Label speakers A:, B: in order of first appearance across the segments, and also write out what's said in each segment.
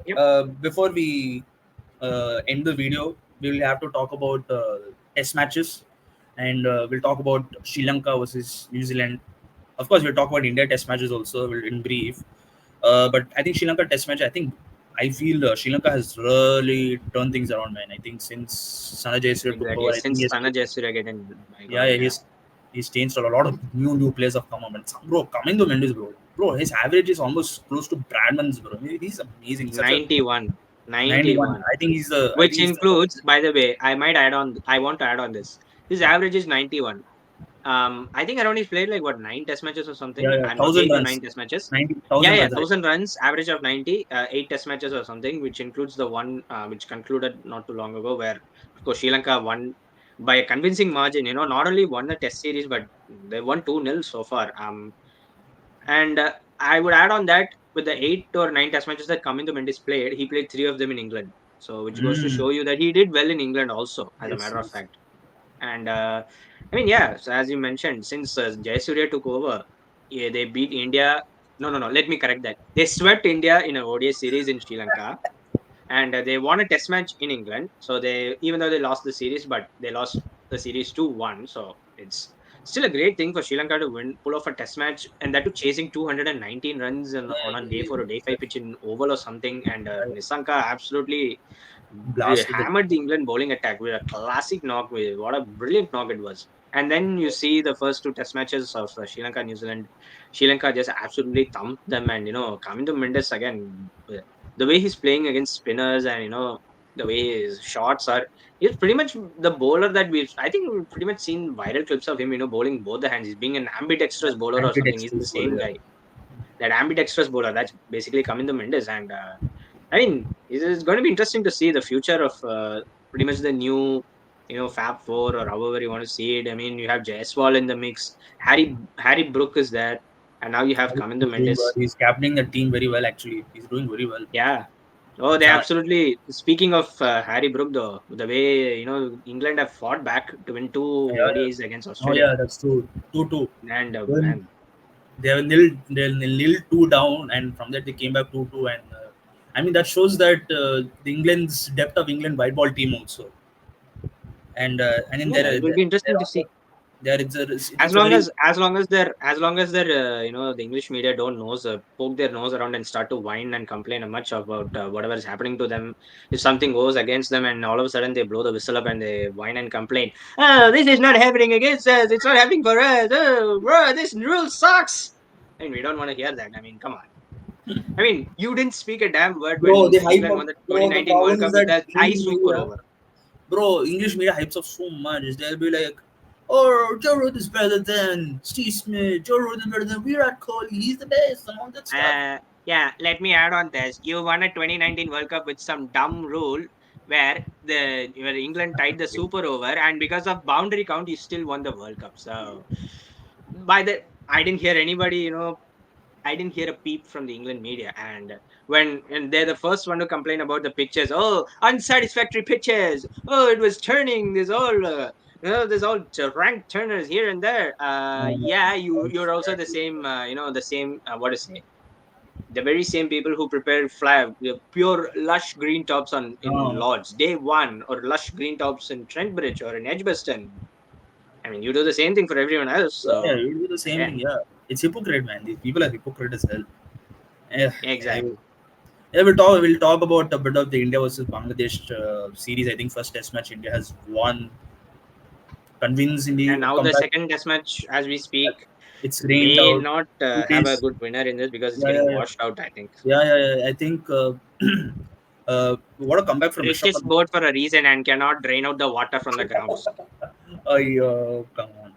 A: Yep.
B: Before we end the video, we will have to talk about test matches, and we'll talk about Sri Lanka versus New Zealand. Of course, we'll talk about India test matches also in brief. But I think Sri Lanka test match, I feel Sri Lanka has really turned things around, man. I think since Sana Jayasuriya took
A: Exactly.
B: over, I think
A: Since Sana Jayasuriya getting, my
B: yeah,
A: God,
B: yeah,
A: yeah.
B: he's changed a lot of new players have come up. And bro, coming to Mendes, bro, his average is almost close to Bradman's, bro. He's amazing. Such a
A: 91.
B: 91.
A: 91.
B: I think he's the. I
A: Which
B: think he's the.
A: includes, by the way, I want to add on this. His average is 91. I think around he's played like what, 9 test matches or
B: Yeah,
A: something.
B: yeah,
A: I'm not
B: 1,000 runs,
A: 8 to 9 test matches. Yeah,
B: 90,000
A: yeah,
B: runs.
A: 1,000 runs, average of 90, 8 test matches or something, which includes the one which concluded not too long ago, where of course Sri Lanka won by a convincing margin. Not only won the test series, but they won 2-0 so far. And I would add on that, with the 8 or 9 test matches that Kamindu Mendes played, he played 3 of them in England. So, which goes to
B: Mm,
A: show you that he did well in England also, as a
B: yes,
A: matter of
B: yes.
A: fact. And I mean, yeah, so as you mentioned, since Jayasuriya took over, yeah, they beat India. No, no, no. Let me correct that. They swept India in a ODI series in Sri Lanka, and they won a test match in England. So they, even though they lost the series, but they lost the series 2-1. So it's still a great thing for Sri Lanka to win, pull off a test match, and that to chasing 219 runs on a day for a day five pitch in Oval or something. And Nisanka absolutely
B: Blasted the.
A: hammered the England bowling attack with a classic knock. With what a brilliant knock it was. And then you see the first 2 test matches of Sri Lanka, New Zealand. Sri Lanka just absolutely thumped them, and coming to Mendes again, the way he's playing against spinners, and the way his shots are, he's pretty much the bowler that we've pretty much seen viral clips of him, bowling both the hands. He's being an ambidextrous bowler or something. He's the
B: Antidextrous bowler,
A: same
B: yeah.
A: guy, that ambidextrous bowler. That's basically coming to Mendes. And I mean, it's going to be interesting to see the future of pretty much the new, Fab Four, or however you want to see it. I mean, you have Jaiswal in the mix. Harry Brook is there, and now you have Kamindu
B: He's doing well.
A: Mendes.
B: He's captaining the team very well, actually. He's doing very well.
A: Yeah. Oh, they
B: Sana,
A: absolutely. Speaking of Harry Brook, though, the way England have fought back to win 2 ODIs
B: yeah.
A: against
B: Oh,
A: Australia,
B: yeah, that's true. 2-2.
A: and
B: Then
A: man,
B: they were nil 2 down, and from that they came back 2-2. And I mean, that shows that the England's depth of England white ball team also. And then
A: yeah, it will be interesting
B: there
A: to
B: also
A: see.
B: there it's
A: As
B: a
A: long
B: very.
A: as as long as their the English media don't poke their nose around and start to whine and complain much about whatever is happening to them. If something goes against them, and all of a sudden they blow the whistle up and they whine and complain, oh, this is not happening against us, it's not happening for us, oh, bro, this rule sucks. And we don't want to hear that. I mean, come on. I mean, you didn't speak a damn word
B: Bro,
A: when
B: they hype
A: England
B: up.
A: won the
B: Bro, the
A: 2019 World
B: problem is
A: Cup with
B: that
A: that high
B: English
A: super
B: media,
A: over.
B: bro, English media hypes up so much. They'll be like, "Oh, Joe Root is better than Steve Smith. Joe Root is better than Virat Kohli. He's the best," and all that stuff.
A: Yeah, let me add on this. You won a 2019 World Cup with some dumb rule where England tied the super over, and because of boundary count, you still won the World Cup. So by the I didn't hear anybody, I didn't hear a peep from the England media. And they're the first one to complain about the pitches. Oh, unsatisfactory pitches. Oh, it was turning. There's all rank turners here and there. Yeah, you're also the same. The same. What to say? The very same people who prepare pure lush green tops in
B: No,
A: Lords day one, or lush green tops in Trentbridge or in Edgbaston. I mean, you do the same thing for everyone else.
B: yeah,
A: So
B: you do the same
A: yeah,
B: thing. Yeah, it's hypocrite, man. These people are hypocrite as hell. Yeah, I,
A: exactly.
B: yeah, we'll talk about a bit of the India versus Bangladesh series. I think first Test match India has won convincingly.
A: And now the
B: Compared,
A: second test match, as we speak,
B: it's rained
A: may
B: out
A: not
B: 2 days.
A: have a good winner in this, because it's
B: Yeah, yeah,
A: getting
B: yeah.
A: washed out, I think.
B: Yeah, yeah, yeah. I think what a comeback from Rishabh
A: Richest
B: Pant.
A: board for a reason and cannot drain out the water from the grounds.
B: Come on.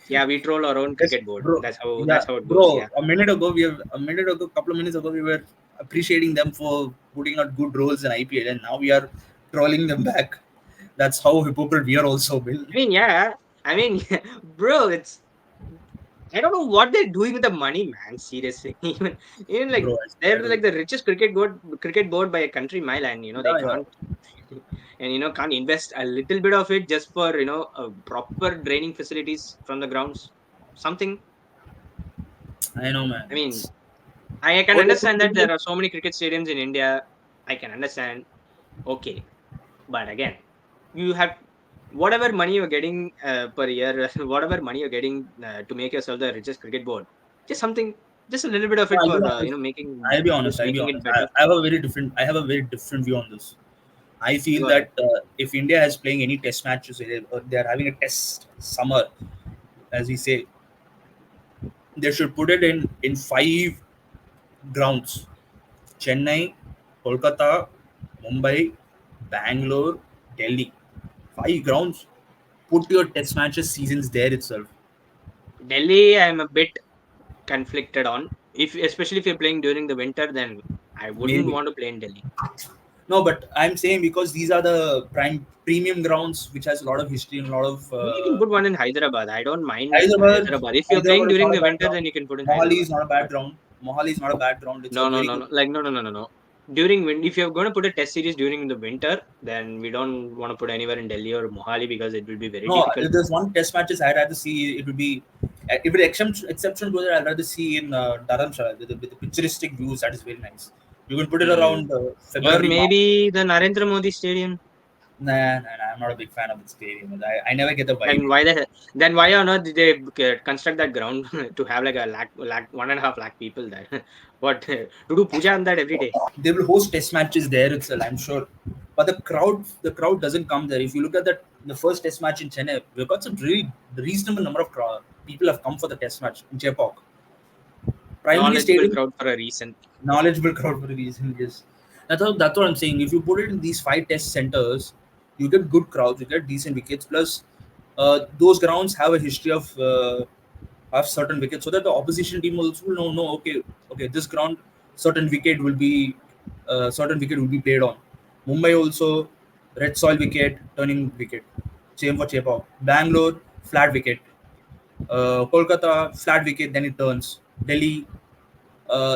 A: Yeah, we troll our own
B: Yes,
A: cricket board.
B: bro.
A: That's
B: Yeah,
A: how it goes.
B: bro.
A: Yeah.
B: Couple of minutes ago, we were appreciating them for putting out good roles in IPL, and now we are trolling them back. That's how hypocrite we are, also, Bill.
A: I mean, yeah. I mean, bro, I don't know what they're doing with the money, man. Seriously, even like
B: Bro, I
A: they're
B: swear to
A: like the richest cricket board by a country mile, and they
B: yeah, yeah.
A: can't and can't invest a little bit of it just for proper draining facilities from the grounds. Something.
B: I know, man.
A: I mean, I can
B: All they
A: understand
B: could
A: that
B: do
A: there are so many cricket stadiums in India. I can understand. Okay, but again, you have whatever money you're getting per year, whatever money you're getting to make yourself the richest cricket board, just something, just a little bit of
B: No,
A: it
B: I'll be
A: for
B: honest.
A: making
B: I'll be honest.
A: just
B: I'll be
A: making it
B: honest.
A: better.
B: I have a very different. I have a very different view on this. I feel
A: Go ahead.
B: that if India is playing any test matches, they are having a test summer, as we say, they should put it in five grounds: Chennai, Kolkata, Mumbai, Bangalore, Delhi. Five grounds. Put your test matches seasons there itself.
A: Delhi, I'm a bit conflicted on. If especially if you're playing during the winter, then I wouldn't
B: Maybe.
A: want to play in Delhi.
B: No, but I'm saying because these are the prime premium grounds which has a lot of history and a lot of
A: You can put one in Hyderabad. I don't mind
B: Hyderabad.
A: Hyderabad. If you're playing
B: Hyderabad is
A: during
B: not a
A: the
B: bad
A: winter,
B: ground.
A: then you can put in
B: Mohali
A: Hyderabad.
B: is not a
A: But
B: bad ground. Mohali is not a bad ground. It's a
A: no, no,
B: very
A: no,
B: good.
A: no. Like no, no, no, no, no. During if you're going to put a test series during the winter, then we don't want to put anywhere in Delhi or Mohali because it will be very
B: No,
A: difficult.
B: if there's one test matches I'd rather see, it would be if it exception to that, I'd rather see in Dharamshala with the picturesque views. That is very nice. You can put it
A: Hmm.
B: around
A: Or
B: February, March.
A: maybe the Narendra Modi Stadium.
B: Nah, I'm not a big fan of the stadium. I never get the vibe.
A: Then why on earth did they construct that ground to have like a lakh 1.5 lakh people there? What to do puja on that every day?
B: They will host test matches there itself, I'm sure. But the crowd doesn't come there. If you look at the first test match in Chennai, we've got some really reasonable number of people have come for the test match in Chepauk. Primarily
A: Knowledgeable
B: stadium,
A: crowd for a reason.
B: knowledgeable crowd for a reason. Yes, that's what I'm saying. If you put it in these five test centers, you get good crowds, you get decent wickets. Plus, those grounds have a history of certain wickets, so that the opposition team also will know. No, okay, this ground certain wicket will be played on. Mumbai also red soil wicket, turning wicket. Same for Chepauk. Bangalore flat wicket. Kolkata flat wicket, then it turns. Delhi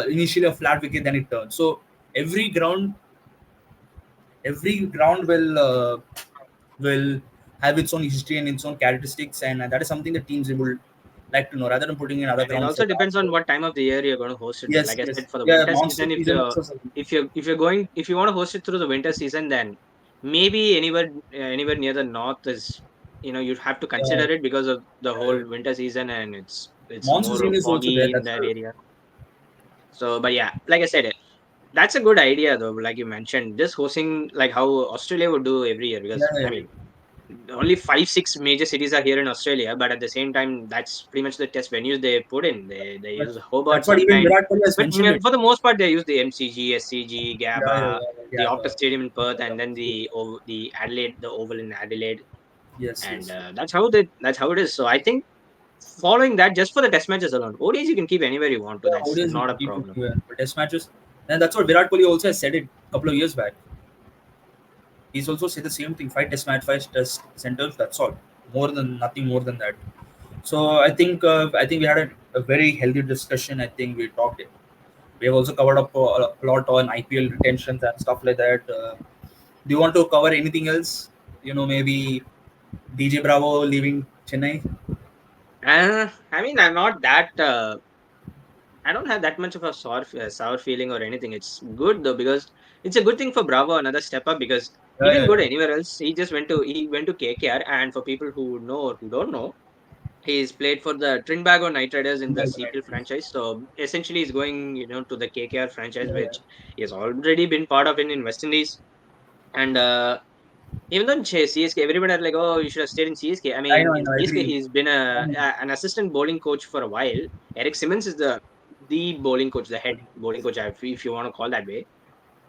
B: initially a flat wicket, then it turns. So every ground, every ground will have its own history and its own characteristics, and that is something the teams will like to know rather than putting in other
A: And it
B: grounds
A: also
B: like that.
A: depends on what time of the year you're going to host it there.
B: Yes,
A: Like I
B: yes,
A: said, for the
B: yeah.
A: winter
B: Monsoon
A: season,
B: season also.
A: if you want to host it through the winter season, then maybe anywhere near the north is you'd have to consider
B: Uh,
A: it because of the
B: uh,
A: whole winter season and it's
B: monsoon
A: more
B: season is also there.
A: foggy in
B: That's
A: that
B: true.
A: area. So, but yeah, like I said, that's a good idea though. Like you mentioned, just hosting like how Australia would do every year
B: Yeah,
A: because
B: yeah,
A: I
B: yeah.
A: mean only 5 6 major cities are here in Australia, but at the same time, that's pretty much the test venues they put in. They use Hobart
B: That's what even
A: sometimes,
B: Virat Kohli has
A: but
B: mentioned it.
A: for the most part, they use the MCG, SCG,
B: Yeah, yeah,
A: Gabba,
B: yeah,
A: the
B: yeah.
A: Optus Stadium in Perth, and then
B: Yeah.
A: the Adelaide, the Oval in Adelaide,
B: Yes,
A: and
B: yes.
A: that's how it is. So I think following that, just for the test matches alone, ODIs you can keep anywhere you want to.
B: Yeah,
A: That's
B: ODIs you
A: not
B: can
A: a
B: keep it
A: problem.
B: anywhere. But test matches, and that's what Virat Kohli also has said it a couple of years back. He's also said the same thing: five test match, five test centers. That's all. Nothing more than that. So I think we had a very healthy discussion. I think we talked. We have also covered up a lot on IPL retentions and stuff like that. Do you want to cover anything else? Maybe DJ Bravo leaving Chennai.
A: I mean, I'm not that. I don't have that much of a sour feeling or anything. It's good though because it's a good thing for Bravo, another step up because he
B: Yeah,
A: didn't
B: yeah,
A: go
B: yeah.
A: to anywhere else. He went to KKR, and for people who know or who don't know, he's played for the Trinbago Knight Riders in the CPL franchise. So essentially, he's going to the KKR franchise,
B: Yeah, yeah.
A: which he has already been part of in West Indies. And even though in CSK, everybody are like, "Oh, you should have stayed in CSK." I
B: I
A: mean,
B: know, I
A: in
B: know. I
A: CSK,
B: agree.
A: he's been an assistant bowling coach for a while. Eric Simmons is the bowling coach, the head bowling coach, if you want to call that way.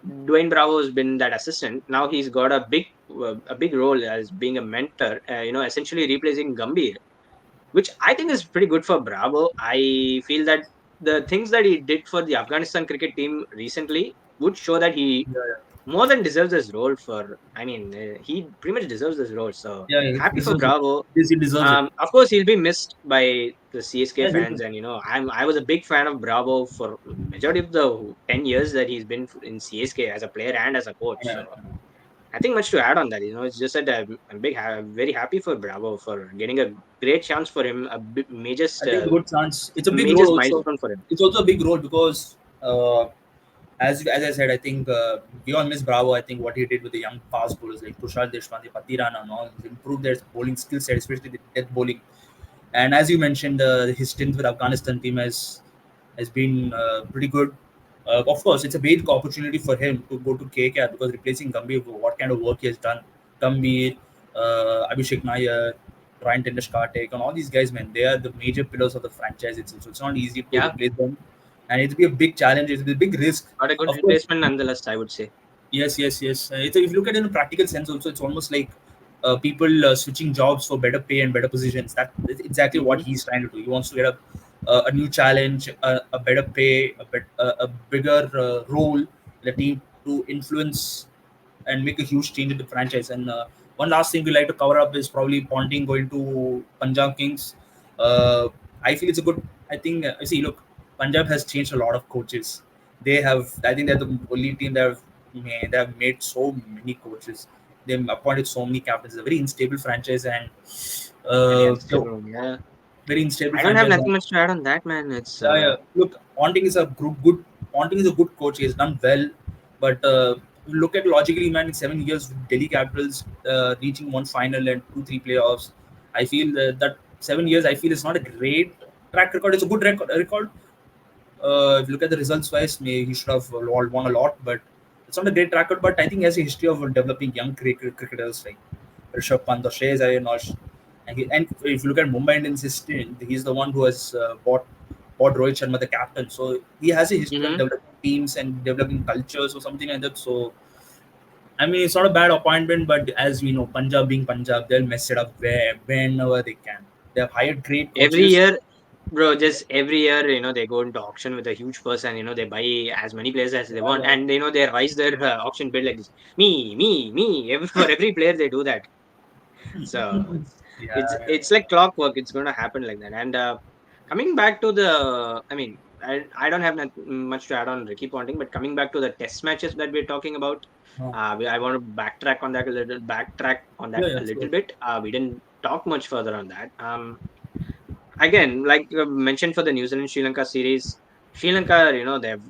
A: Dwayne Bravo has been that assistant. Now he's got a big role as being a mentor. Essentially replacing Gambhir, which I think is pretty good for Bravo. I feel that the things that he did for the Afghanistan cricket team recently would show that he
B: Yeah, yeah.
A: more than deserves this role for. I mean, he pretty much deserves this role. So
B: Yeah, yeah, he
A: happy for
B: deserves it.
A: Bravo.
B: He deserves it.
A: Of course, he'll be missed by the CSK
B: Yeah,
A: fans, and I was a big fan of Bravo for majority of the 10 years that he's been in CSK as a player and as a coach.
B: I
A: So
B: know.
A: nothing much to add on that. It's just that very happy for Bravo for getting a great chance for him, a
B: I think a good chance. It's a big
A: major
B: role also.
A: milestone for him.
B: It's also a big role because as I said, I think we all miss Bravo. I think what he did with the young fast bowlers like Tushar Deshpande, Patirana, and all, he's improved their bowling skill set, especially the death bowling. And as you mentioned, his stint with Afghanistan team has been pretty good. Of course, it's a big opportunity for him to go to KKR because replacing Gambhir, what kind of work he has done. Gambhir, Abhishek Nair, Ryan Tendashkar, and all these guys, man, they are the major pillars of the franchise itself. So it's not easy to
A: Yeah,
B: replace them, and it'll be a big challenge. It'll be a big risk.
A: got a good
B: Of course,
A: replacement nonetheless, I would say.
B: yes, yes, yes. If you look at it in a practical sense, also, it's almost like people switching jobs for better pay and better positions. That's exactly what
A: Hmm.
B: he's trying to do. He wants to get a new challenge, a better pay, a bigger role in the team to influence and make a huge change in the franchise. And one last thing we like to cover up is probably Ponting going to Punjab Kings. Uh, I feel it's a good. I think see, look, Punjab has changed a lot of coaches. They have. I think they're the only team they have made so many coaches. They've appointed so many captains. It's a very unstable franchise and
A: Very
B: no,
A: unstable. Yeah.
B: very unstable
A: I don't have
B: franchise.
A: nothing much to add on that, man. It's
B: Yeah, yeah. Look, Ponting is a good. Ponting is a good coach. He has done well, but look at logically, man. In 7 years with Delhi Capitals, reaching one final and two, three playoffs. I feel that 7 years. I feel it's not a great track record. It's a good record. If you look at the results wise, maybe he should have won a lot, but it's not a great record. But I think he has a history of developing young cricketers like Rishabh Pant or Shreyas Iyer. And if you look at Mumbai Indians, he's the one who has bought Rohit Sharma, the captain. So he has a history of
A: Mhm.
B: developing teams and developing cultures or something like that. So I mean, it's not a bad appointment, but as we know, Punjab being Punjab, they'll mess it up whenever they can. They have hired great
A: Every
B: coaches.
A: year, bro, just every year, they go into auction with a huge purse and, they buy as many players as they want.
B: Uh,
A: And, they rise their auction bid like this. Me. For every player, they do that. So
B: yeah,
A: it's like clockwork. It's going to happen like that. And coming back to I mean, I don't have much to add on Ricky Ponting, but coming back to the test matches that we're talking about,
B: uh,
A: I want to backtrack on that
B: yeah,
A: a little
B: sure.
A: bit. We didn't talk much further on that. Again, like you mentioned for the New Zealand Sri Lanka series, Sri Lanka, they've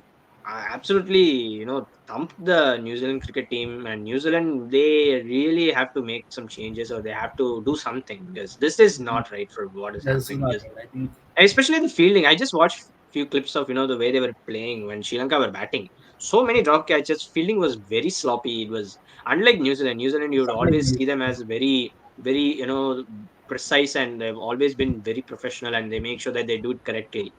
A: absolutely, thumped the New Zealand cricket team, and New Zealand, they really have to make some changes or they have to do something because this is not right for what is
B: That's
A: happening.
B: not
A: Because
B: right. I think
A: especially the fielding, I just watched few clips of the way they were playing when Sri Lanka were batting. So many drop catches, fielding was very sloppy. It was unlike New Zealand. New Zealand, you would
B: something
A: always
B: new.
A: see them as very precise, and they've always been very professional, and they make sure that they do it correctly.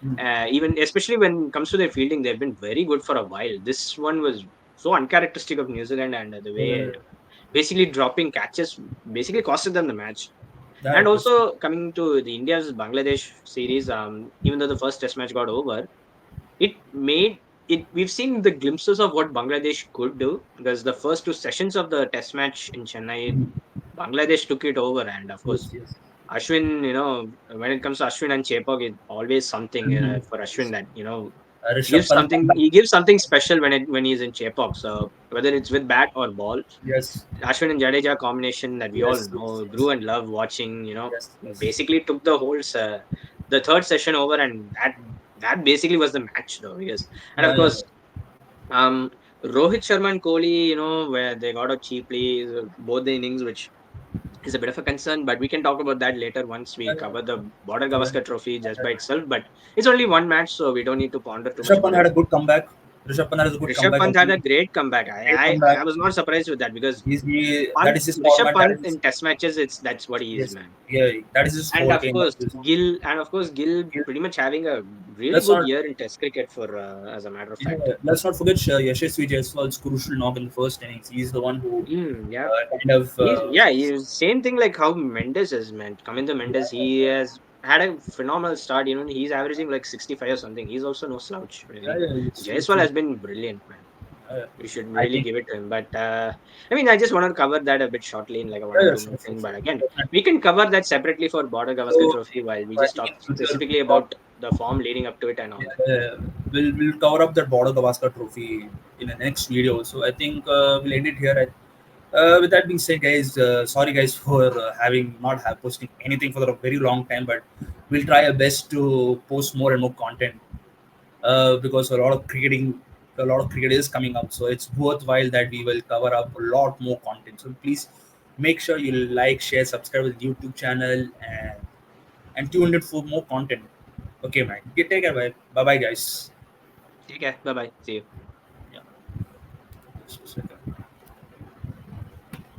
B: Mm.
A: Even especially when it comes to their fielding, they've been very good for a while. This one was so uncharacteristic of New Zealand, and the way basically dropping catches basically costed them the match.
B: Yeah,
A: And
B: that's
A: also coming to the India's Bangladesh series, even though the first Test match got over, it made it. We've seen the glimpses of what Bangladesh could do because the first two sessions of the Test match in Chennai,
B: mm.
A: Bangladesh took it over, and of course,
B: Yes, yes.
A: Ashwin. When it comes to Ashwin and Chepak, it's always something
B: Mhm.
A: for Ashwin
B: Yes.
A: that
B: Rishabh
A: gives
B: Pant
A: something.
B: comeback.
A: He gives something special when he's in Chepak. So whether it's with bat or ball,
B: Yes,
A: Ashwin and Jadeja combination that we all
B: yes, yes,
A: know, grew
B: yes,
A: and love watching,
B: yes, yes.
A: basically took the whole the third session over, and that basically was the match though. Yes, and of
B: Yeah, yeah.
A: course, um, Rohit Sharma and Kohli, where they got out cheaply, both the innings, which is a bit of a concern, but we can talk about that later once we
B: Yeah, yeah.
A: cover the Border
B: Covered.
A: Gavaskar Trophy just
B: Yeah.
A: by itself. But it's only one match, so we don't need to ponder too much
B: Rishabh
A: about
B: Pant
A: it.
B: had a good comeback. Rishabh Pant has a good
A: Rishabh
B: comeback. I
A: Pant had
B: think
A: a great comeback.
B: great
A: I
B: comeback.
A: was not surprised with that because
B: That is his
A: Rishabh
B: format. That
A: Pant
B: is
A: in Test matches, that's what he is,
B: yes,
A: man.
B: yeah. That is his
A: And of
B: forte. And
A: course,
B: that is,
A: Gill pretty much having a really
B: let's
A: good
B: not
A: year in Test cricket for as a matter of
B: yeah,
A: fact.
B: let's not forget Yashasvi Jaiswal's crucial knock in the first innings. He's the one who
A: Yeah,
B: kind of
A: he's same thing like how Mendes is, man. Kaminda Mendes, he has had a phenomenal start. He's averaging like 65 or something. He's also no slouch,
B: yeah,
A: really.
B: yeah, it's
A: Jaiswal
B: true.
A: has been brilliant, man.
B: Uh,
A: We should
B: I
A: really
B: think
A: give it to him. But I mean, I just want to cover that a bit shortly in like a one
B: yeah,
A: or
B: yeah,
A: two
B: sure,
A: minute
B: sure,
A: thing.
B: sure.
A: But again,
B: Definitely.
A: we can cover that separately for Border Gavaskar
B: So,
A: Trophy while we
B: I
A: just
B: think
A: talk
B: in future,
A: specifically about the form leading up to it and all.
B: we'll cover up that Border Gavaskar Trophy in the next video. So I think we'll end it here. With that being said, guys, sorry guys for having not have posting anything for a very long time, but we'll try our best to post more and more content because a lot of cricketing a lot of cricket is coming up, so it's worthwhile that we will cover up a lot more content. So please make sure you like, share, subscribe with YouTube channel, and tune in for more content. Okay, man. Take care, bye bye, guys.
A: Take care. Bye bye. See you.
B: Yeah. Just a second.